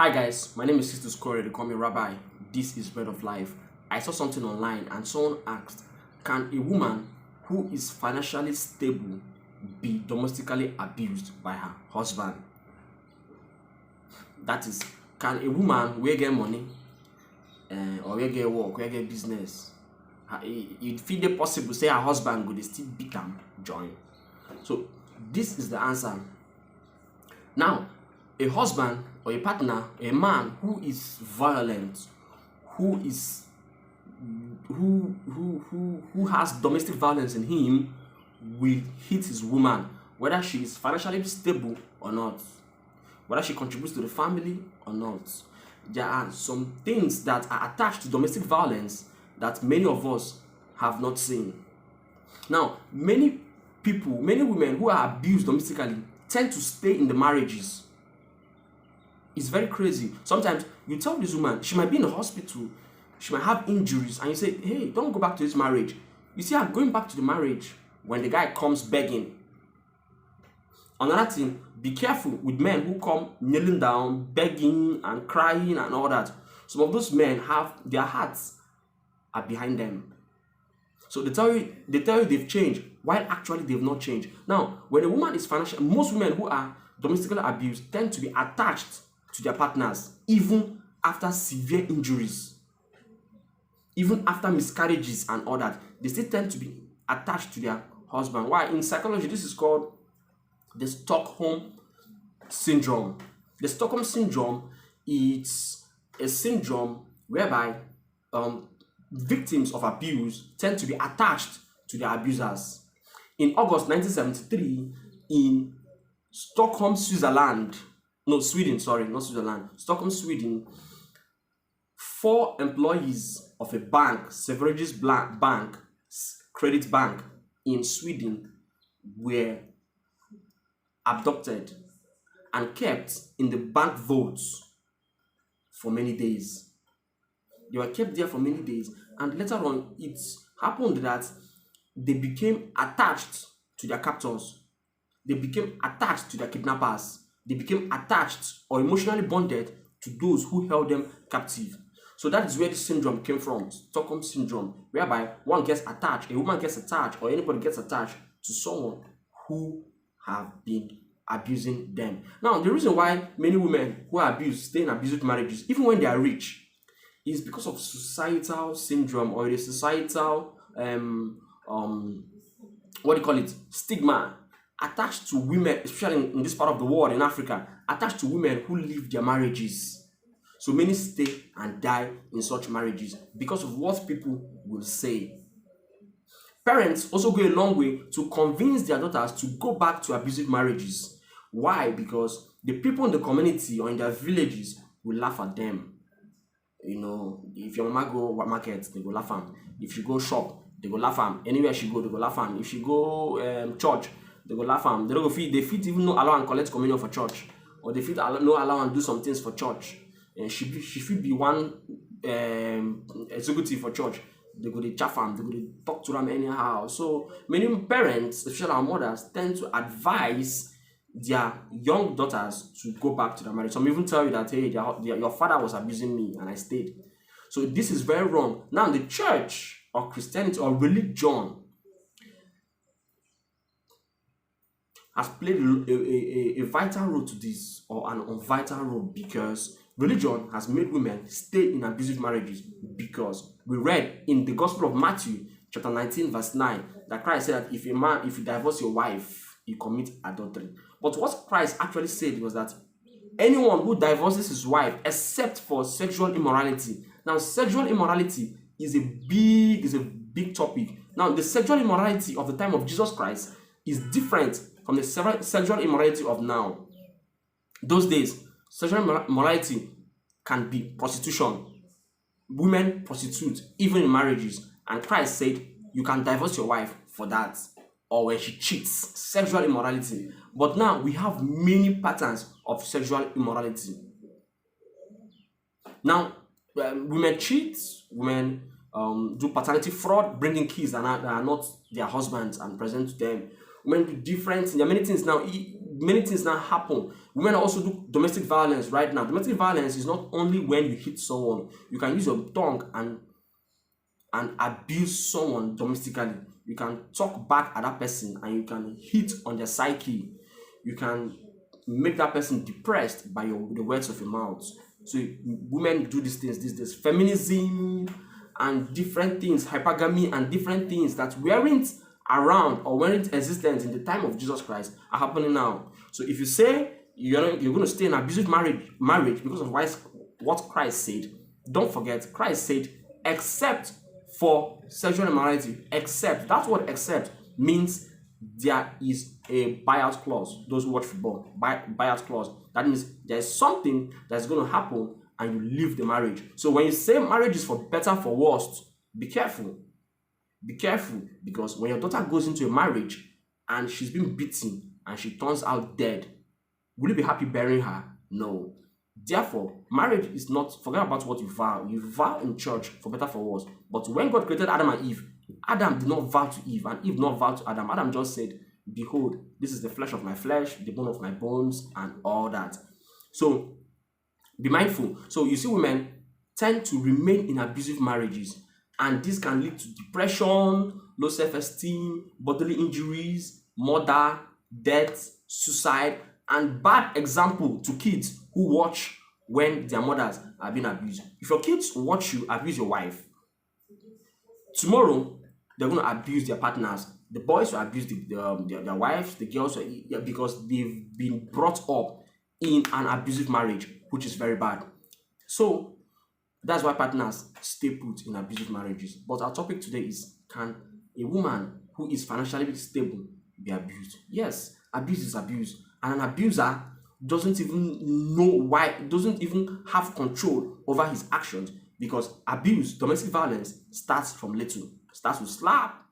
Hi guys, my name is Sixtus. They call me Rabbi. This is Bread of Life. I saw something online and someone asked, can a woman who is financially stable be domestically abused by her husband? That is, can a woman where get money or where get work, where get business, it feel it possible say her husband go dey still beat am join? So this is the answer. Now, a husband or a partner, a man who is violent, who has domestic violence in him, will hit his woman, whether she is financially stable or not, whether she contributes to the family or not. There are some things that are attached to domestic violence that many of us have not seen. Now, many women who are abused domestically tend to stay in the marriages. It's very crazy. Sometimes you tell this woman, she might be in the hospital, she might have injuries, and you say, hey, don't go back to this marriage. You see her going back to the marriage when the guy comes begging. Another thing, be careful with men who come kneeling down, begging and crying and all that. Some of those men have their hearts are behind them. So they tell you they've changed, while actually they've not changed. Now, when a woman is financial, most women who are domestically abused tend to be attached to their partners, even after severe injuries, even after miscarriages and all that. They still tend to be attached to their husband. Why? In psychology, this is called the Stockholm syndrome. The Stockholm syndrome is a syndrome whereby victims of abuse tend to be attached to their abusers. In August 1973, in Stockholm, Switzerland, no, Sweden, sorry, not Switzerland, Stockholm, Sweden, 4 employees of a bank, Severages Bank, credit bank in Sweden, were abducted and kept in the bank vaults for many days. They were kept there for many days, and later on, it happened that they became attached to their captors. They became attached to their kidnappers. They became attached or emotionally bonded to those who held them captive. So that is where the syndrome came from, Stockholm syndrome, whereby one gets attached, a woman gets attached, or anybody gets attached to someone who have been abusing them. Now, the reason why many women who are abused stay in abusive marriages, even when they are rich, is because of societal syndrome, or the societal stigma attached to women, especially in this part of the world, in Africa, attached to women who leave their marriages. So many stay and die in such marriages because of what people will say. Parents also go a long way to convince their daughters to go back to abusive marriages. Why? Because the people in the community or in their villages will laugh at them. You know, if your mama go market, they go laugh at them. If you go shop, they go laugh at them. Anywhere she go, they go laugh at them. If she go church, they go laugh at them. They don't go fit. They fit even no allow and collect communion for church, or they fit no allow and do some things for church. And she should be one executive for church. They go to chaff them. They go to talk to them anyhow. So many parents, especially our mothers, tend to advise their young daughters to go back to their marriage. Some even tell you that, hey, your father was abusing me and I stayed. So this is very wrong. Now, the church or Christianity or religion has played a vital role to this, or an vital role, because religion has made women stay in abusive marriages. Because we read in the Gospel of Matthew, chapter 19, verse 9, that Christ said that if you divorce your wife, you commit adultery. But what Christ actually said was that anyone who divorces his wife, except for sexual immorality. Now, sexual immorality is a big topic. Now, the sexual immorality of the time of Jesus Christ is different from the sexual immorality of now. Those days, sexual immorality can be prostitution. Women prostitute, even in marriages. And Christ said, you can divorce your wife for that, or when she cheats, sexual immorality. But now we have many patterns of sexual immorality. Now, women cheat, women do paternity fraud, bringing kids that are not their husbands and present to them. Women do different things. There are many things now. many things now happen. Women also do domestic violence right now. Domestic violence is not only when you hit someone. You can use your tongue and abuse someone domestically. You can talk back at that person and you can hit on their psyche. You can make that person depressed by the words of your mouth. So women do these things these days. Feminism and different things, hypergamy and different things that weren't around or weren't existent in the time of Jesus Christ are happening now. So if you say you're going to stay in an abusive marriage because of what Christ said, don't forget Christ said, except for sexual immorality. Except, that's what except means. There is a buyout clause. Those who watch football, buyout clause. That means there's something that's going to happen and you leave the marriage. So when you say marriage is for better, for worse, be careful. Be careful, because when your daughter goes into a marriage and she's been beaten and she turns out dead, will you be happy burying her? No. Therefore, marriage is not, forget about what you vow. You vow in church for better, for worse. But when God created Adam and Eve, Adam did not vow to Eve, and Eve not vow to Adam. Adam just said, behold, this is the flesh of my flesh, the bone of my bones, and all that. So, be mindful. So, you see, women tend to remain in abusive marriages, and this can lead to depression, low self-esteem, bodily injuries, murder, death, suicide, and bad example to kids who watch when their mothers are being abused. If your kids watch you abuse your wife, tomorrow they're going to abuse their partners. The boys will abuse their wives, the girls will, because they've been brought up in an abusive marriage, which is very bad. So that's why partners stay put in abusive marriages. But our topic today is, can a woman who is financially stable be abused? Yes, abuse is abuse. And an abuser doesn't even know why, doesn't even have control over his actions, because abuse, domestic violence, starts from little. Starts with slap,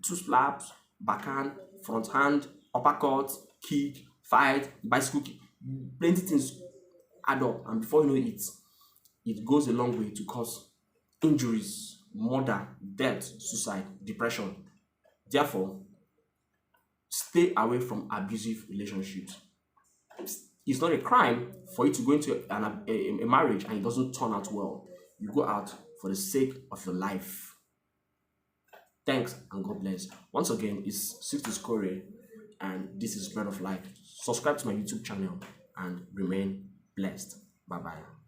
2 slaps, backhand, front hand, uppercut, kick, fight, bicycle kick. Plenty things add up, and before you know it, it goes a long way to cause injuries, murder, death, suicide, depression. Therefore, stay away from abusive relationships. It's not a crime for you to go into a marriage and it doesn't turn out well. You go out for the sake of your life. Thanks and God bless. Once again, it's Sixtus and this is Bread of Life. Subscribe to my YouTube channel and remain blessed. Bye-bye.